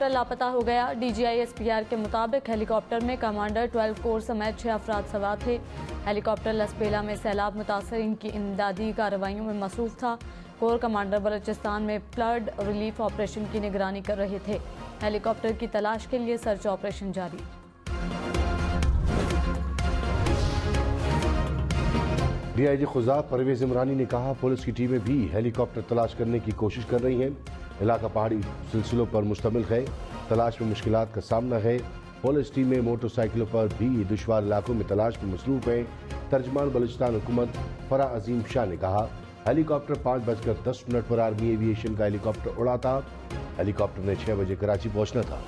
Helicopter लापता हो गया। DGI SPR के मुताबिक हेलीकॉप्टर में कमांडर 12 कोर समेत 6 अफराद सवार थे। हेलीकॉप्टर लसबेला में सैलाब मुतासरीन की इमदादी कार्रवाइयों में मसरूफ था। कोर कमांडर बलूचिस्तान में फ्लड रिलीफ ऑपरेशन की निगरानी कर रहे थे। हेलीकॉप्टर की तलाश के लिए सर्च ऑपरेशन जारी। DIG खुजा परवेज इमरानी ने कहा, पुलिस की टीमें भी हेलीकॉप्टर तलाश करने की कोशिश कर रही हैं। इलाका पहाड़ी सिलसिलों पर मुश्तमिल है, तलाश में मुश्किलात का सामना है। पुलिस टीमें मोटरसाइकिलों पर भी दुश्वार इलाकों में तलाश में मसरूफ हैं। तर्जमान बलूचिस्तान हुकूमत फरा अजीम शाह ने कहा, हेलीकॉप्टर 5:10 पर आर्मी एविएशन का हेलीकॉप्टर उड़ा था। हेलीकॉप्टर ने 6 बजे कराची पहुंचना था।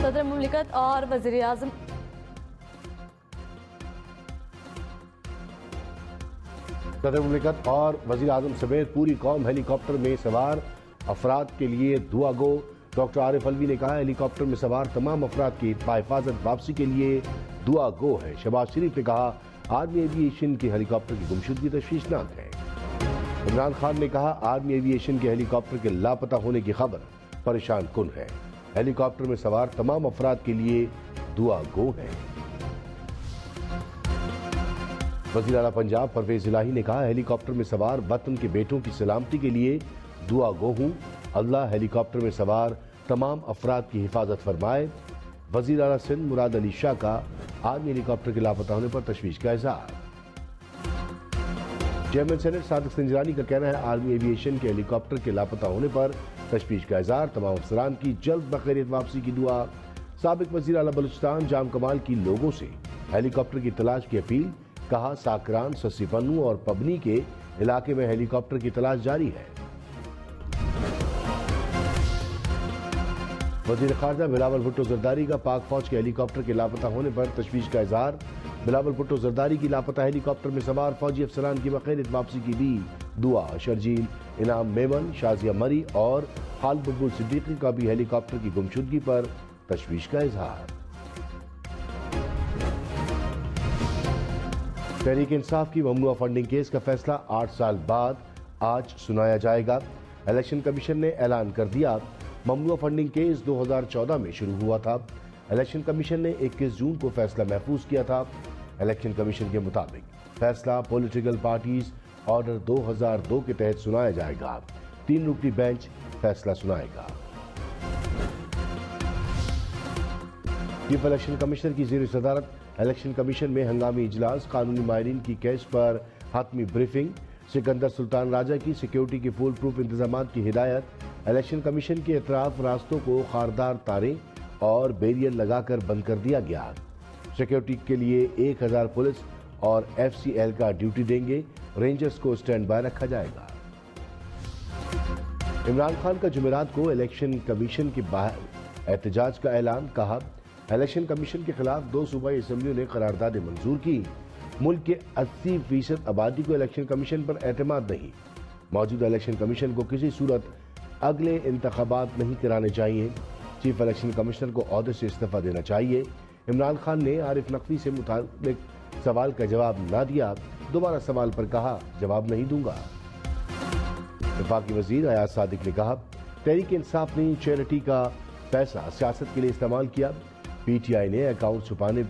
सदर मुमलिकत और वज़ीर-ए-आज़म वज़ीर-ए-आज़म समेत पूरी कौम हेलीकॉप्टर में सवार अफराद के लिए दुआ गो। डॉक्टर आरिफ अलवी ने कहा, हेलीकॉप्टर में सवार तमाम अफराद की बाहिफाजत वापसी के लिए दुआ गो है। शहबाज शरीफ ने कहा, आर्मी एविएशन के हेलीकॉप्टर की गुमशुदगी तशवीशनाक है। इमरान खान ने कहा, आर्मी एविएशन के हेलीकॉप्टर के लापता होने की खबर परेशान कुन है। हेलीकॉप्टर में सवार तमाम अफराद के लिए दुआ गो है। वज़ीर आला पंजाब परवेज इलाही ने कहा, हेलीकॉप्टर में सवार वतन के बेटों की सलामती के लिए दुआ गो हूं। अल्लाह हेलीकॉप्टर में सवार तमाम अफराद की हिफाजत फरमाए। वज़ीर आला सिंध मुराद अली शाह का आर्मी हेलीकॉप्टर के लापता होने पर तशवीश का इज़हार। चेयरमैन सेनेट सादिक सिंजरानी का कहना है, आर्मी एविएशन के हेलीकॉप्टर के लापता होने पर तशवीश का इज़हार। तमाम अफसरान की जल्द बखैरियत वापसी की दुआ। साबिक वज़ीर आला बलूचिस्तान जाम कमाल की लोगों से हेलीकॉप्टर की तलाश की अपील। कहा, साकरान, सस्सी पन्नू और पबनी के इलाके में हेलीकॉप्टर की तलाश जारी है। वज़ीर ख़ारजा बिलावल भुट्टो ज़रदारी का पाक फौज के हेलीकॉप्टर के लापता होने पर तशवीश का इज़हार। बिलावल भुट्टो ज़रदारी की लापता हेलीकॉप्टर में सवार फौजी अफसरान की बखैरियत वापसी की भी दुआ। शर्जील इनाम मेमन, शाजिया मरी और हाल बुलबुल सिद्दीकी का भी हेलीकॉप्टर की गुमशुदगी पर तशवीश का इज़हार। तहरीक इंसाफ की ममनुआ फंडिंग केस का फैसला 8 साल बाद आज सुनाया जाएगा। इलेक्शन कमीशन ने ऐलान कर दिया, ममनुआ फंडिंग केस 2014 में शुरू हुआ था। इलेक्शन कमीशन ने 21 जून को फैसला महफूज किया था। इलेक्शन कमीशन के मुताबिक फैसला पॉलिटिकल पार्टीज ऑर्डर 2002 के तहत सुनाया जाएगा। 3 रुकनी बेंच फैसला सुनाएगा। चीफ इलेक्शन कमिश्नर की ज़ेर सदारत इलेक्शन कमीशन में हंगामी इजलास। कानूनी माहिरीन की केस पर हतमी ब्रीफिंग। सिकंदर सुल्तान राजा की सिक्योरिटी के फुल प्रूफ इंतजाम की हिदायत। इलेक्शन कमीशन के अतराफ रास्तों को खारदार तारें और बैरियर लगाकर बंद कर दिया गया। सिक्योरिटी के लिए 1000 पुलिस और FCL का ड्यूटी देंगे। रेंजर्स को स्टैंड बाय रखा जाएगा। इमरान खान का जुमेरात को इलेक्शन कमीशन के बाहर एहतजाज का ऐलान। कहा, इलेक्शन कमीशन के खिलाफ 2 सूबाई असम्बलियों ने करारदाद मंजूर की। मुल्क के 80% आबादी को इलेक्शन कमीशन पर एतमाद नहीं। मौजूदा इलेक्शन कमीशन को किसी सूरत अगले इंतखाबात नहीं कराने चाहिए। चीफ इलेक्शन कमिश्नर को ओहदे से इस्तीफा देना चाहिए। इमरान खान ने आरिफ नकवी से मुताबिक सवाल का जवाब ना दिया। दोबारा सवाल पर कहा, जवाब नहीं दूंगा। वफाकी वजीर अयाज सादिक ने कहा, तहरीक इंसाफ ने चैरिटी का पैसा सियासत के लिए इस्तेमाल किया। PTI ने अकाउंट छुपाने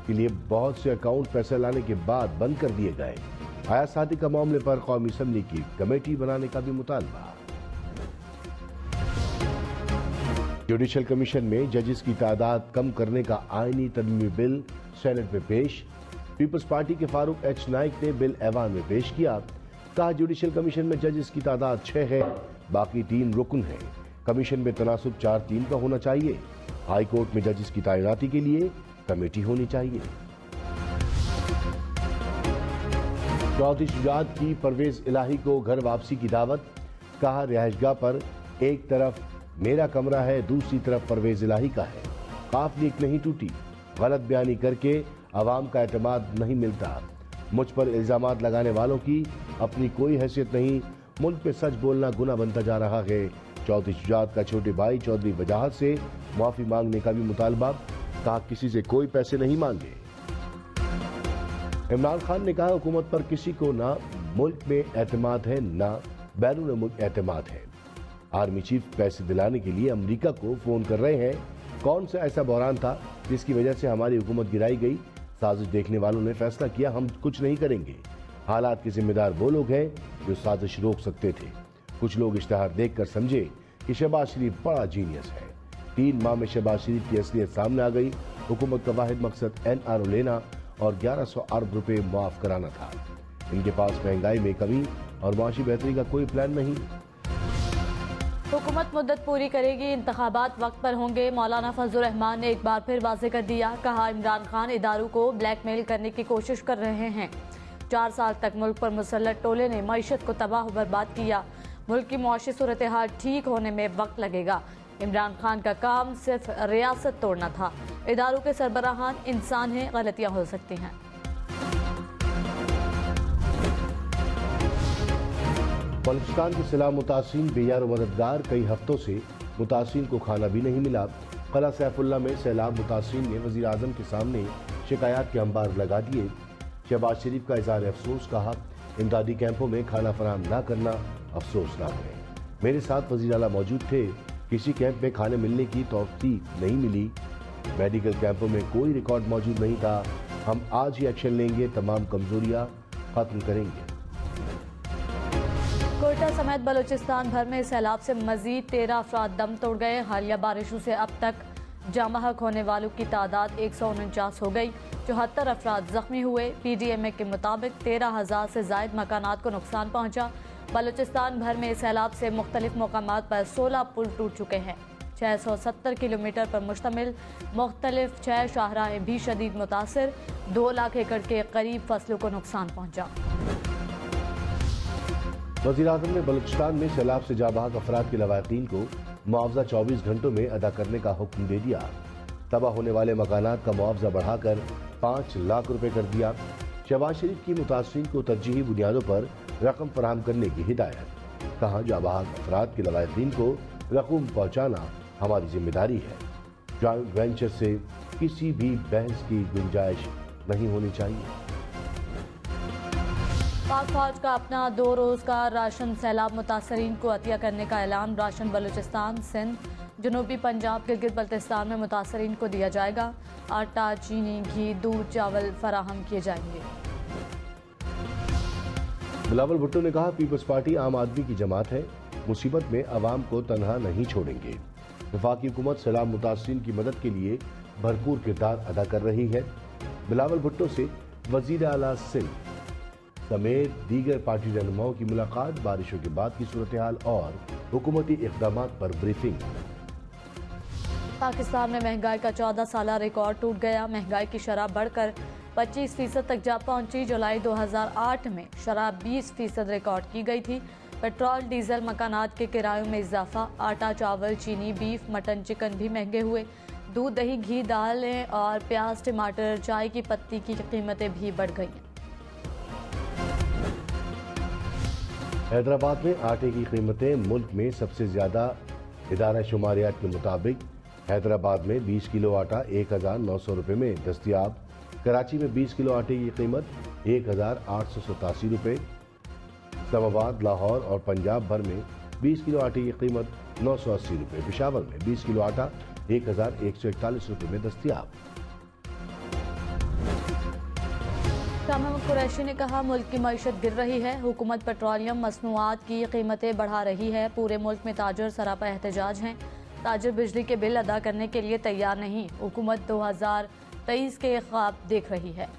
के लिए बहुत से अकाउंट पैसा लाने के बाद बंद कर दिए गए। अयाज सादिक का मामले पर कौमी असम्बली की कमेटी बनाने का भी मुतालबा। जुडिशल कमीशन में जजेस की तादाद कम करने का आईनी तरमीमी बिल सेनेट में पेश। पीपल्स पार्टी के फारूक H नाइक ने बिल ऐवान में पेश किया। कहा, जुडिशल कमीशन में जजेस की तादाद 6 है, बाकी 3 रुकन हैं। कमीशन में तनासुब 4-3 का होना चाहिए। हाई कोर्ट में जजेस की तैनाती के लिए कमेटी होनी चाहिए। चौधरी शुजात की परवेज इलाही को घर वापसी की दावत। कहा, रिहाइशगाह पर एक तरफ मेरा कमरा है, दूसरी तरफ परवेज इलाही का है। काफ लीक नहीं टूटी। गलत बयानी करके अवाम का एतमाद नहीं मिलता। मुझ पर इल्जामात लगाने वालों की अपनी कोई हैसियत नहीं। मुल्क में सच बोलना गुनाह बनता जा रहा है। चौधरी शुजात का छोटे भाई चौधरी वजाहत से माफी मांगने का भी मुतालबा। कहा, किसी से कोई पैसे नहीं मांगे। इमरान खान ने कहा, हुकूमत पर किसी को ना मुल्क में एतमाद है ना बैरून मुल्क एतमाद है। आर्मी चीफ पैसे दिलाने के लिए अमेरिका को फोन कर रहे हैं। कौन सा ऐसा बहरान था जिसकी वजह से हमारी हुकूमत गिराई गई? साजिश देखने वालों ने फैसला किया हम कुछ नहीं करेंगे। हालात के जिम्मेदार वो लोग हैं जो साजिश रोक सकते थे। कुछ लोग इश्तहार देखकर समझे कि शहबाज शरीफ बड़ा जीनियस है। 3 माह में शहबाज शरीफ की असलियत सामने आ गई। हुकूमत का वाहिद मकसद NRO लेना और 1100 अरब रुपए मुआफ कराना था। इनके पास महंगाई में कमी और माशी बेहतरी का कोई प्लान नहीं। हुकूमत मुद्दत पूरी करेगी, इंतखाबात वक्त पर होंगे। मौलाना फजलुर रहमान ने एक बार फिर वाज़ेह कर दिया। कहा इमरान खान इदारों को ब्लैकमेल करने की कोशिश कर रहे हैं। 4 साल तक मुल्क पर मुसल्लत टोले ने मईशत को तबाह बर्बाद किया। मुल्क की मुआशी सूरत हाल ठीक होने में वक्त लगेगा। इमरान खान का काम सिर्फ रियासत तोड़ना था। इदारों के सरबराहान इंसान हैं, गलतियां हो सकती हैं। बलूचिस्तान के सैलाब मुतासिरीन बेयार व मददगार। कई हफ्तों से मुतासिरीन को खाना भी नहीं मिला। कला सैफुल्ला में सैलाब मुतासिरीन ने वज़ीर आज़म के सामने शिकायत के अंबार लगा दिए। शहबाज शरीफ का इज़हार अफसोस। कहा इमदादी कैंपों में खाना फराहम न करना अफसोसनाक है। मेरे साथ वज़ीर आला मौजूद थे। किसी कैंप में खाने मिलने की तौफीक नहीं मिली। मेडिकल कैंपों में कोई रिकॉर्ड मौजूद नहीं था। हम आज ही एक्शन लेंगे, तमाम कमजोरियां खत्म करेंगे। कोयटा समेत बलूचिस्तान भर में सैलाब से मजीद 13 अफराद दम तोड़ गए। हालिया बारिशों से अब तक जामहक होने वालों की तादाद 149 हो गई। 74 अफराद जख्मी हुए। PDMA के मुताबिक 13,000 से जायद मकानात को नुकसान पहुंचा। बलूचिस्तान भर में सैलाब से मुख्तलिफ मकामात पर 16 पुल टूट चुके हैं। 670 किलोमीटर पर मुश्तमिल मुख्तलिफ 6 शाहराहें भी शदीद मुतासिर। 2 लाख एकड़ के करीब फसलों को नुकसान पहुंचा। वज़ीर आज़म ने बलूचिस्तान में सैलाब से जाबाक अफराद के लवाकिन को मुआवजा 24 घंटों में अदा करने का हुक्म दे दिया। तबाह होने वाले मकानात का मुआवजा बढ़ाकर 5 लाख रुपए कर दिया। शहबाज शरीफ की मुतासिरीन को तरजीही बुनियादों पर रकम फराहम करने की हिदायत। कहा जाबाक अफराद के लवाकिन को रकम पहुँचाना हमारी जिम्मेदारी है। जॉइंट वेंचर से किसी भी बहस की गुंजाइश नहीं होनी चाहिए। पाक फौज का अपना 2 रोज का राशन सैलाब मुतासरीन को अतिया करने का ऐलान। राशन बलूचिस्तान, सिंध, जनूबी पंजाब, गिलगित बल्तिस्तान में मुतासरीन को दिया जाएगा। आटा, चीनी, घी, दूध, चावल फराहम किए जाएंगे। बिलावल भुट्टो ने कहा पीपल्स पार्टी आम आदमी की जमात है। मुसीबत में अवाम को तनहा नहीं छोड़ेंगे। वफाकी हुकूमत सैलाब मुतासरीन की मदद के लिए भरपूर किरदार अदा कर रही है। बिलावल भुट्टो से वजीर आला सिंध समेत दीगर पार्टी रहनुमाओं की मुलाकात। बारिशों के बाद की सूरत हाल और हुकूमती इक़दामात पर ब्रीफिंग। पाकिस्तान में महंगाई का 14 साला रिकॉर्ड टूट गया। महंगाई की शरह बढ़कर 25% तक जा पहुंची। जुलाई 2008 में शरह 20% रिकॉर्ड की गई थी। पेट्रोल, डीजल, मकानात के किरायों में इजाफा। आटा, चावल, चीनी, बीफ, मटन, चिकन भी महंगे हुए। दूध, दही, घी, दालें और प्याज, टमाटर, चाय की पत्ती की कीमतें भी बढ़ गई। हैदराबाद में आटे की कीमतें मुल्क में सबसे ज्यादा। इदारा शुमारियात के मुताबिक हैदराबाद में 20 किलो आटा 1,900 रुपये में दस्तियाब। कराची में 20 किलो आटे की कीमत 1,887 रुपये। इस्लामाबाद, लाहौर और पंजाब भर में 20 किलो आटे की कीमत 980 रुपये। पेशावर में 20 किलो आटा 1,141 रुपये में दस्तियाब। शाह महमूद कुरैशी ने कहा मुल्क की मईशत गिर रही है। हुकूमत पेट्रोलियम मसनूआत की कीमतें बढ़ा रही है। पूरे मुल्क में ताजर सरापा एहतजाज हैं। ताजर बिजली के बिल अदा करने के लिए तैयार नहीं। हुकूमत 2023 के ख्वाब देख रही है।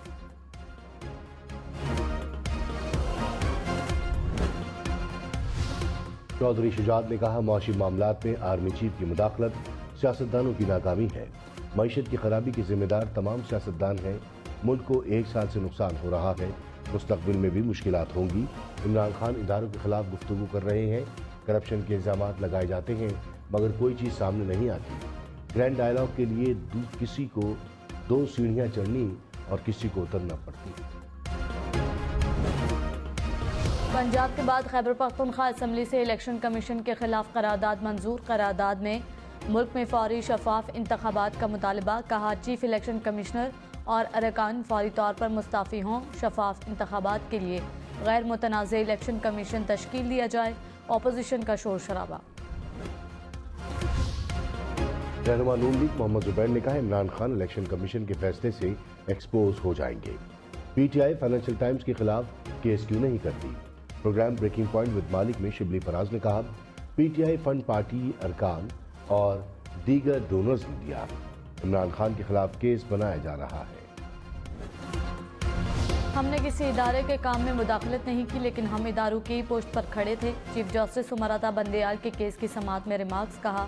चौधरी शुजात ने कहा मौशी मामलात में आर्मी चीफ की मुदाखलत सियासतदानों की नाकामी है। मईशत की खराबी के जिम्मेदार तमाम सियासतदान हैं। मुल्क को 1 साल से नुकसान हो रहा है। मुस्तकबिल में भी मुश्किलात होंगी। इमरान खान इदारों के खिलाफ गुफ्तगू कर रहे हैं। करप्शन के इल्जामात लगाए जाते हैं मगर कोई चीज़ सामने नहीं आती। ग्रैंड डायलॉग के लिए किसी को 2 सीढ़ियां चढ़नी और किसी को उतरना पड़ती। पंजाब के बाद खैबर पख्तूनख्वा असम्बली से इलेक्शन कमीशन के खिलाफ करारदाद मंजूर। करारदाद में मुल्क में फौरी शफाफ इंतखाबात का मुतालबा। कहा चीफ इलेक्शन कमिश्नर और अरकान फौरी तौर पर मुस्ताफ़ी हों। शफाफ इंतखाबात के लिए गैर मुतनाज़ इलेक्शन कमीशन तश्कील दिया जाए। ऑपोजिशन का शोर शराबा। रहनुमा नून लीग मोहम्मद जुबैर ने कहा, इमरान खान इलेक्शन कमीशन के फैसले से एक्सपोज हो जाएंगे। पीटीआई फाइनेंशियल टाइम्स के खिलाफ केस क्यों नहीं करती। प्रोग्राम ब्रेकिंग पॉइंट विद मालिक में शिबली फराज ने कहा, पीटीआई फंड पार्टी अरकान और दीगर डोनर्स ने दिया। इमरान खान के खिलाफ केस बनाया जा रहा है। हमने किसी इदारे के काम में मुदाखलत नहीं की, लेकिन हम इदारों की पोस्ट पर खड़े थे। चीफ जस्टिस उमराता बंदेयाल के केस की समाअत में रिमार्क्स। कहा,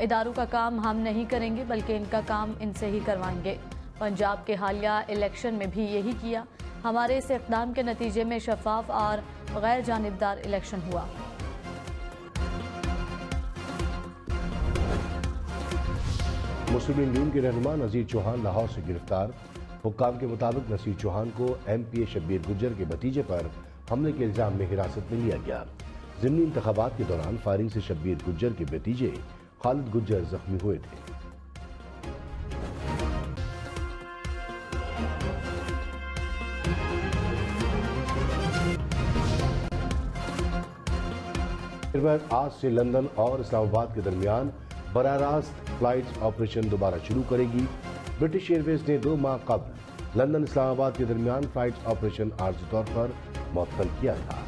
इदारों का काम हम नहीं करेंगे बल्कि इनका काम इनसे ही करवाएंगे। पंजाब के हालिया इलेक्शन में भी यही किया। हमारे इस इक़दाम के नतीजे में शफाफ और गैर जानिबदार इलेक्शन हुआ। मुस्लिम लीग नून के रहनुमा नज़ीर चौहान लाहौर से गिरफ्तार। हुक्काम के मुताबिक नसीर चौहान को MPA शब्बीर गुज्जर के भतीजे पर हमले के इल्जाम में हिरासत में लिया गया। ज़िमनी इंतखाबात के दौरान फायरिंग से शब्बीर गुज्जर के भतीजे खालिद गुज्जर जख्मी हुए थे। आज से लंदन और इस्लामाबाद के दरमियान बराह रास्त फ्लाइट्स ऑपरेशन दोबारा शुरू करेगी। ब्रिटिश एयरवेज ने 2 माह कबल लंदन इस्लामाबाद के दरमियान फ्लाइट्स ऑपरेशन आर्जी तौर पर मुअत्तल किया था।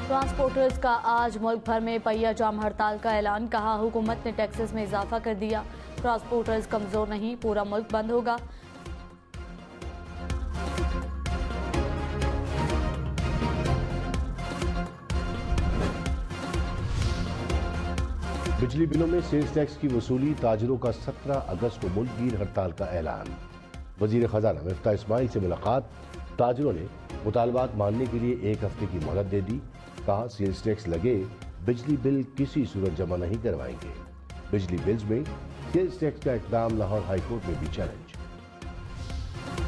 ट्रांसपोर्टर्स का आज मुल्क भर में पहिया जाम हड़ताल का ऐलान। कहा, हुकूमत ने टैक्सेस में इजाफा कर दिया। ट्रांसपोर्टर्स कमजोर नहीं, पूरा मुल्क बंद होगा। बिजली बिलों में सेल्स टैक्स की वसूली, ताजिरों का 17 अगस्त को मुल्कगीर हड़ताल का ऐलान। वजीर खजाना मिफ्ता इस्माइल से मुलाकात। ताजिरों ने मुतालबात मानने के लिए 1 हफ्ते की मोहलत दे दी। कहा, सेल्स टैक्स लगे, बिजली बिल किसी सूरत जमा नहीं करवाएंगे। बिजली बिल्स में सेल्स टैक्स का इक़दाम लाहौर हाई कोर्ट में भी चैलेंज।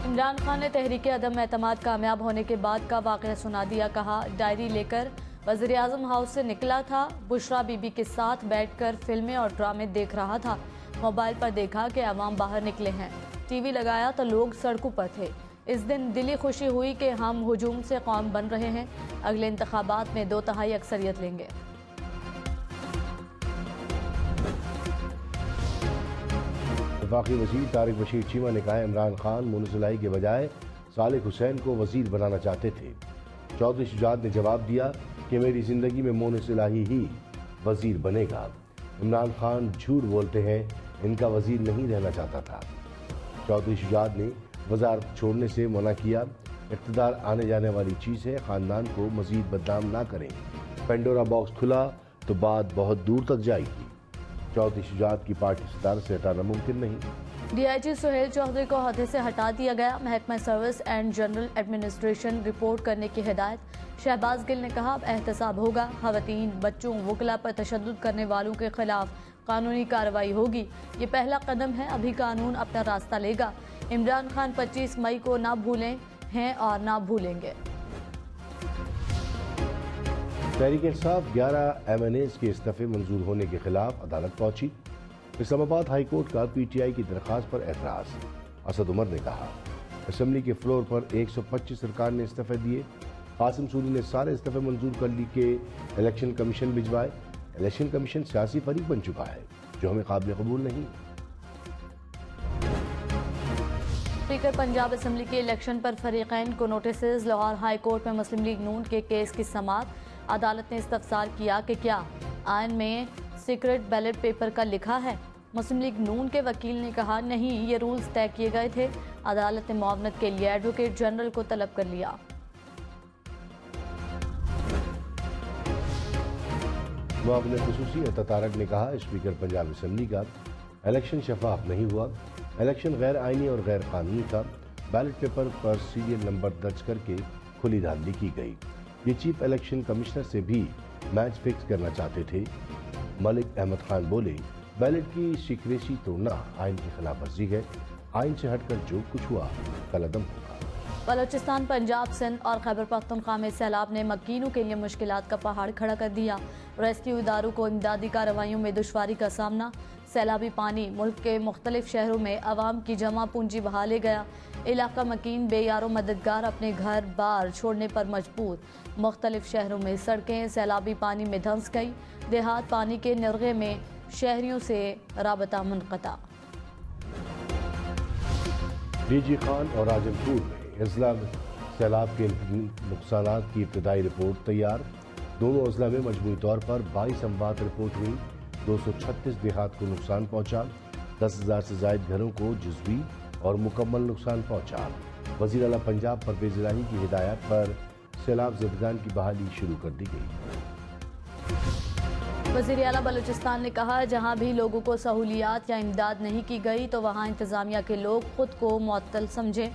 इमरान खान ने तहरीक अदम एतमाद कामयाब होने के बाद का वाक़या सुना दिया। कहा, डायरी लेकर वज़ीर आज़म हाउस से निकला था। बुशरा बीबी के साथ बैठकर फिल्में और ड्रामे देख रहा था। मोबाइल पर देखा कि अवाम बाहर निकले हैं। टीवी लगाया तो लोग सड़कों पर थे। इस दिन दिली खुशी हुई कि हम हुजूम से कौम बन रहे हैं। अगले इंतखाबात में 2/3 अक्सरियत लेंगे। वफाकी वज़ीर तारिक बशीर चीमा ने कहा, इमरान खान मुनज़िलाई के बजाय सालिक हुसैन को वज़ीर बनाना चाहते थे। चौधरी शुजात ने जवाब दिया कि मेरी जिंदगी में मुनज़िलाई ही वज़ीर बनेगा। इमरान खान झूठ बोलते हैं, इनका वज़ीर नहीं रहना चाहता था। चौधरी शुजात ने वज़ारत छोड़ने से मना किया। इक़्तिदार आने जाने वाली चीज़ है, ख़ानदान को मज़ीद बदनाम ना करें। पेंडोरा बॉक्स खुला तो बात बहुत दूर तक जाएगी। चौधरी शुजात की पार्टी सदारत से हटाना मुमकिन नहीं। DIG सुहेल चौधरी को ओहदे से हटा दिया गया। महकमा service and general administration report करने की हिदायत। शहबाज गिल ने कहा, अब एहतसाब होगा। ख़वातीन, बच्चों, वकला पर तशद्दुद करने वालों के खिलाफ कानूनी कार्रवाई होगी। ये पहला कदम है, अभी कानून अपना रास्ता लेगा। इमरान खान 25 मई को ना भूलें हैं और ना भूलेंगे। तहरीक इंसाफ 11 MNAs के इस्तीफे मंजूर होने के खिलाफ अदालत पहुंची। इस्लामाबाद हाई कोर्ट का PTI की दरख्वास्त पर एतराज। असद उमर ने कहा, असम्बली के फ्लोर पर 125 सरकार ने इस्तीफे दिए। कासिम सूरी ने सारे इस्तीफे मंजूर कर ली के इलेक्शन कमीशन भिजवाए। इलेक्शन कमीशन सियासी फरीक बन चुका है, जो हमें काबिल कबूल नहीं। स्पीकर पंजाब असम्बली के इलेक्शन पर फरीकैन को नोटिस। लाहौर हाई कोर्ट में मुस्लिम लीग नून के केस की समाअत। अदालत ने इस्तफसार किया कि क्या आइन में सीक्रेट बैलेट पेपर का लिखा है। मुस्लिम लीग नून के वकील ने कहा, नहीं, ये रूल्स तय किए गए थे। अदालत ने मुआवनत के लिए एडवोकेट जनरल को तलब कर लिया। मुआवने खुसूसी अता तारक ने कहा, स्पीकर पंजाब असम्बली का इलेक्शन शफाफ नहीं हुआ। इलेक्शन गैर आइनी और गैर कानूनी था। बैलेट पेपर पर सीरियल नंबर दर्ज करके खुली धांधली की गई। ये चीफ इलेक्शन कमिश्नर से भी मैच फिक्स करना चाहते थे। मलिक अहमद खान बोले, बैलेट की सीक्रेसी तोड़ना आइन की खिलाफ वर्जी है। आइन से हटकर जो कुछ हुआ कल अदम होगा। बलूचिस्तान, पंजाब, सिंध और खैबर पख्तूनख्वा में सैलाब ने मकीनों के लिए मुश्किलात का पहाड़ खड़ा कर दिया। रेस्क्यू इदारों को इमदादी कार्रवाइयों में दुश्वारी का सामना। सैलाबी पानी मुल्क के मुख्तलिफ शहरों में अवाम की जमा पूंजी बहा ले गया। इलाका मकीन बेयारो मददगार अपने घर बार छोड़ने पर मजबूर। मुख्तलिफ शहरों में सड़कें सैलाबी पानी में धंस गई। देहात पानी के निर्गे में शहरियों से राबता मुनक़ता। डीजी खान और राजनपुर में अजला में सैलाब के नुकसानात की इब्तदाई रिपोर्ट तैयार। दोनों अजला में मजमूई तौर पर 22 अमवात रिपोर्ट हुई। 236 देहात को नुकसान पहुंचा। 10,000 से जायद घरों को जुज़वी और मुकम्मल नुकसान पहुंचा। वज़ीर आला पंजाब परवेज़ इलाही की हिदायत पर सैलाब ज़दगान की बहाली शुरू कर दी गई। वज़ीर आला बलूचिस्तान ने कहा, जहां भी लोगों को सहूलियात या इमदाद नहीं की गई तो वहां इंतज़ामिया के लोग खुद को मुअत्तल समझें।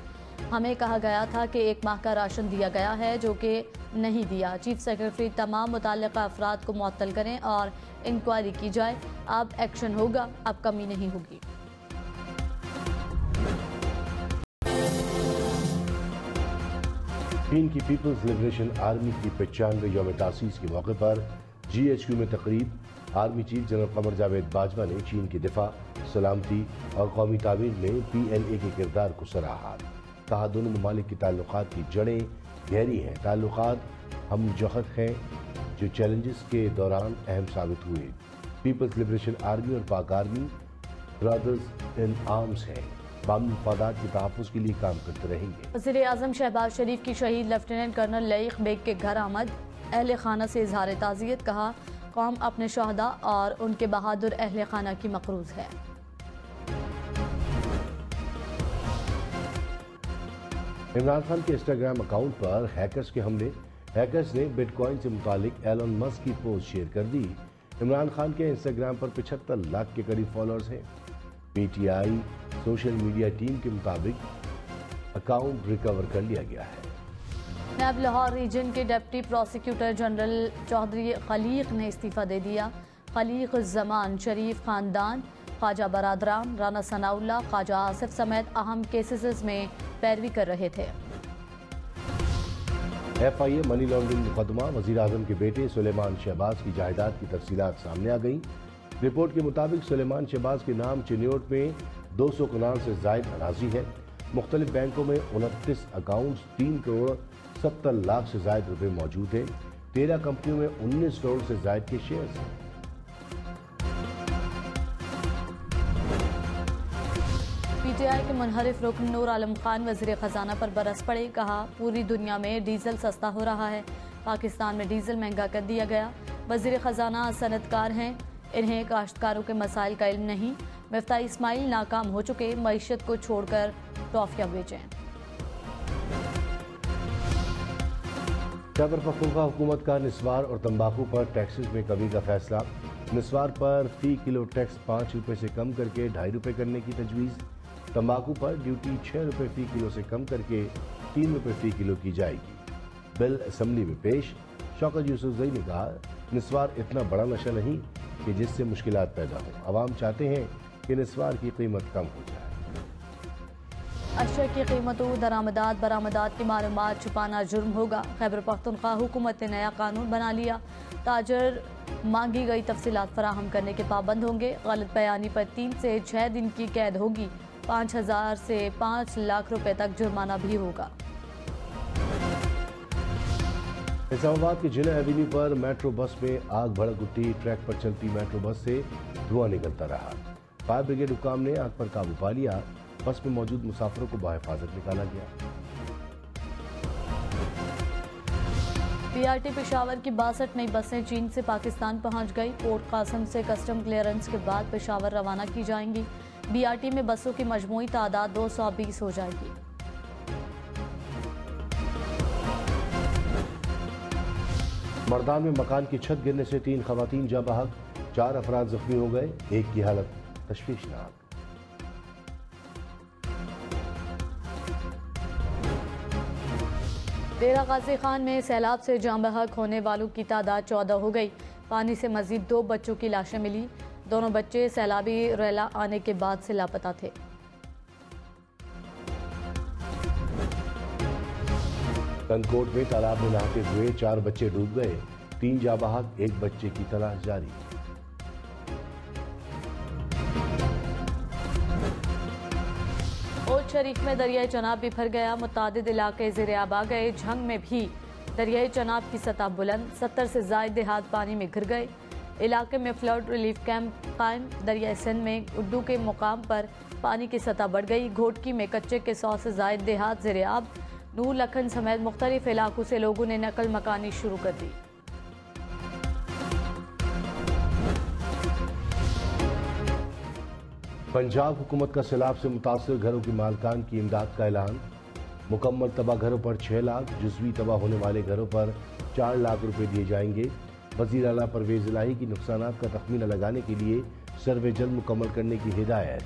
हमें कहा गया था कि 1 माह का राशन दिया गया है, जो कि नहीं दिया। चीफ सेक्रेटरी तमाम मुताल्लिक़ा अफराद को मुअत्तल करें और इंक्वायरी की जाए। अब एक्शन होगा, अब कमी नहीं होगी। चीन की पीपल्स लिबरेशन आर्मी की 95वें यौम तासीस के मौके पर GHQ में तकरीब। Army chief general Qamar Javed Bajwa ने चीन की दिफा, सलामती और कौमी तामीर में PLA के किरदार को सराहा। कहा, दोनों ममालिक की ताल्लुकात की जड़ें गहरी हैं। ताल्लुकात हम जहद हैं जो चैलेंजेस के दौरान अहम साबित हुए। पीपल्स लिबरेशन आर्मी और पाक आर्मी ब्रदर्स इन आर्म्स हैं। बामी मफादात के तहफ़्फ़ुज़ के लिए काम करते रहेंगे। वज़ीर आज़म शहबाज शरीफ की शहीद लेफ्टिनेंट कर्नल लईक बेग के घर आमद। अहले खाना से इजहार ताज़ियत। कहा, कौम अपने शहदा और उनके बहादुर अहले खाना की मक़रूज़ है। इमरान खान के इंस्टाग्राम अकाउंट पर हैकर्स के हमले। हैकर्स ने बिटकॉइन से मुतालिक एलन मस्क की पोस्ट शेयर कर दी। इमरान खान के इंस्टाग्राम पर 75 लाख के करीब फॉलोअर्स हैं। PTI सोशल मीडिया टीम के मुताबिक अकाउंट रिकवर कर लिया गया है। नैब लाहौर रीजन के deputy prosecutor general Chaudhary Khaleeq ने इस्तीफा दे दिया। खलीक जमान शरीफ खानदान, ख्वाजा बरादरान, राना सनाउल्ला, ख्वाजा आसिफ समेत अहम केसेस में पैरवी कर रहे थे। FIA मनी लॉन्ड्रिंग मुकदमा। वज़ीर आज़म के बेटे सुलेमान शहबाज की जायदाद की तफसीलात सामने आ गई। रिपोर्ट के मुताबिक सुलेमान शहबाज के नाम चिन्योट में 200 कनाल से जायद अराजी है। मुख्तलिफ बैंकों में 29 अकाउंट्स, 3 करोड़ 70 लाख से जायद रुपए मौजूद हैं। 13 कंपनियों में 19 करोड़ से जायद के शेयर्स हैं। PTI के मुनहरिफ रुकन नूर आलम खान वज़ीर ख़जाना पर बरस पड़े। कहा, पूरी दुनिया में डीजल सस्ता हो रहा है, पाकिस्तान में डीजल महंगा कर दिया गया। वज़ीर ख़जाना सनतकार हैं, इन्हें काश्तकारों के मसाइल का इल्म नहीं। मिफ्ता इस्माइल नाकाम हो चुके, मईशत को छोड़कर टॉफियाँ बेचें। खैबर पख्तूनख्वा हुकूमत का निस्वार और तंबाकू पर टैक्सेस में कमी का फैसला। निस्वार पर फी किलो टैक्स 5 रुपये से कम करके 2.5 रुपये करने की तजवीज़। तंबाकू पर ड्यूटी 6 रुपये फी किलो से कम करके 3 रुपये फी किलो की जाएगी। बिल असम्बली में पेश। शौकत यूसुफजई ने कहा, निस्वार इतना बड़ा नशा नहीं कि जिससे मुश्किलात पैदा हो। अवाम चाहते हैं कि निस्वार की कीमत कम हो जाए। अशया की कीमतों, दरामदात, बरामदात की मालूमात छुपाना जुर्म होगा। खैबर पख्तूनख्वा हुकूमत ने नया कानून बना लिया। ताजर मांगी गई तफसीलात फराहम करने के पाबंद होंगे। गलत बयानी पर 3 से 6 दिन की कैद होगी। 5,000 से 5 लाख रुपए तक जुर्माना भी होगा। इस्लामाबाद के जिला एवेन्यू पर मेट्रो बस में आग भड़क उठी। ट्रैक पर चलती मेट्रो बस से धुआं निकलता रहा। फायर ब्रिगेड हुकाम ने आग पर काबू पा लिया। बस में मौजूद मुसाफिरों को बाहिफाजत निकाला गया। PRT पेशावर की 62 नई बसें चीन से पाकिस्तान पहुंच गई। पोर्ट कासम से कस्टम क्लियरेंस के बाद पेशावर रवाना की जाएंगी। BRT में बसों की मजमूई तादाद 220 हो जाएगी। मर्दान में मकान की छत गिरने से 3 खवातीन जाँ बहक, 4 अफराद जख्मी हो गए। एक की हालत तशवीशनाक। डेरा गाजी खान में सैलाब से जाँ बहक होने वालों की तादाद 14 हो गई। पानी से मजीद 2 बच्चों की लाशें मिली। दोनों बच्चे सैलाबी रैला आने के बाद से लापता थे। कंदकोट में तालाब में नहाते हुए 4 बच्चे डूब गए, 3 जाबाहक, 1 बच्चे की तलाश जारी। ओद शरीफ में दरियाई चनाब बिफर गया, मुतादिद इलाके ज़ेर-ए-आब आ गए। झंग में भी दरियाई चनाब की सतह बुलंद, 70 से ज़ायद देहात पानी में घिर गए। इलाके में फ्लड रिलीफ कैंप कायम। दरियाई सिंध में उड्डू के मुकाम पर पानी की सतह बढ़ गई। घोटकी में कच्चे के 100 से ज़ायद देहात ज़ेर-ए-आब। नूर लखन समेत मुख्तलिफ इलाकों से लोगों ने नकल मकानी शुरू कर दी। पंजाब हुकूमत का सैलाब से मुतासर घरों की मालकान की इमदाद का ऐलान। मुकम्मल तबाह घरों पर 6 लाख, जुज़वी तबाह होने वाले घरों पर 4 लाख रुपए दिए जाएंगे। वज़ीर आला परवेज़ इलाही की नुकसानात का तखमीना लगाने के लिए सर्वे जल्द मुकम्मल करने की हिदायत।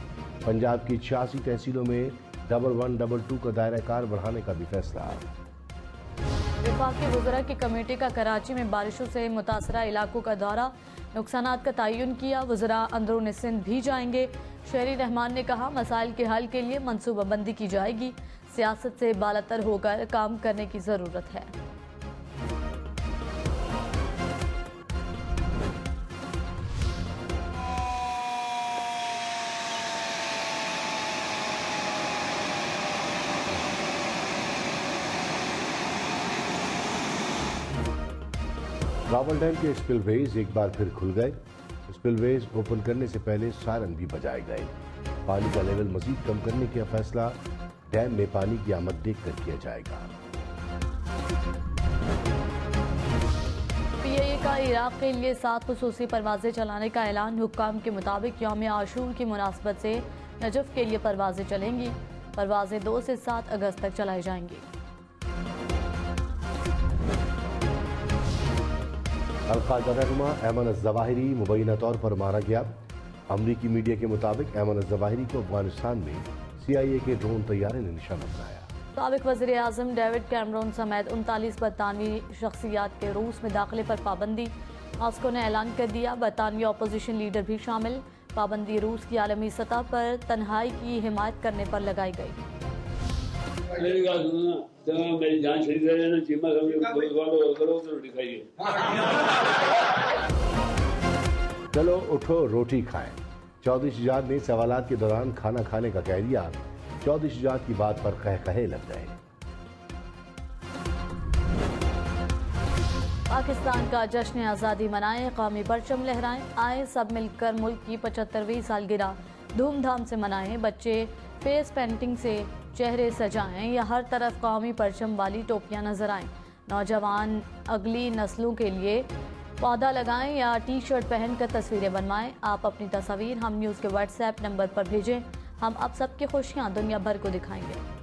पंजाब की 86 तहसीलों में 1122 का दायरा कार बढ़ाने का भी फैसला। वफाकी वज़रा की कमेटी का कराची में बारिशों से मुतासरा इलाकों का दौरा, नुकसानात का तयन किया। वज़रा अंदरून सिंध भी जाएंगे। शहरी रहमान ने कहा, मसाइल के हल के लिए मनसूबाबंदी की जाएगी। सियासत से बालातर होकर काम करने की ज़रूरत है। रावलडैम के स्पिलवेज एक बार फिर खुल गए। स्पिलवेज ओपन करने से पहले सायरन भी बजाए गए। पानी का लेवल मजीद कम करने का फैसला डैम में पानी की आमद देखकर किया जाएगा। PIA का इराक के लिए 7 खुसूसी परवाजें चलाने का ऐलान। हुक्काम के मुताबिक यौम आशूर की मुनासबत से नजफ के लिए परवाजें चलेंगी। परवाजें 2 से 7 अगस्त तक चलाई जाएंगी। अल-कायदा रहनुमा ऐमन अज़्ज़वाहिरी मुबैना तौर पर मारा गया। अमरीकी मीडिया के मुताबिक ऐमन अज़्ज़वाहिरी को अफगानिस्तान में CIA के ड्रोन तैयारे ने निशाना बनाया। साबिक वज़ीर आज़म डेविड कैमरून समेत 39 बरतानवी शख्सियात के रूस में दाखिले पर पाबंदी। मॉस्को ने ऐलान कर दिया, बरतानवी अपोजिशन लीडर भी शामिल। पाबंदी रूस की आलमी सतह पर तन्हाई की हिमायत करने पर लगाई गई। मेरी बात सुनो ना, तो मेरी जान शरीर है ना, चीमा करो तो रोटी खाइए। चलो उठो रोटी खाएं। चौधरी शुजात ने सवालात के दौरान खाना खाने का कह दिया। चौधरी शुजात की बात पर कहे लग गए। पाकिस्तान का जश्न आज़ादी मनाएं, कौमी परचम लहराएं, आए सब मिलकर मुल्क की 75वीं सालगिरह धूमधाम से मनाएं। बच्चे फेस पेंटिंग से चेहरे सजाएं या हर तरफ कौमी परचम वाली टोपियां नजर आएं। नौजवान अगली नस्लों के लिए पौधा लगाएं या T-शर्ट पहनकर तस्वीरें बनवाएं। आप अपनी तस्वीर हम न्यूज़ के WhatsApp नंबर पर भेजें। हम अब सबकी खुशियां दुनिया भर को दिखाएंगे।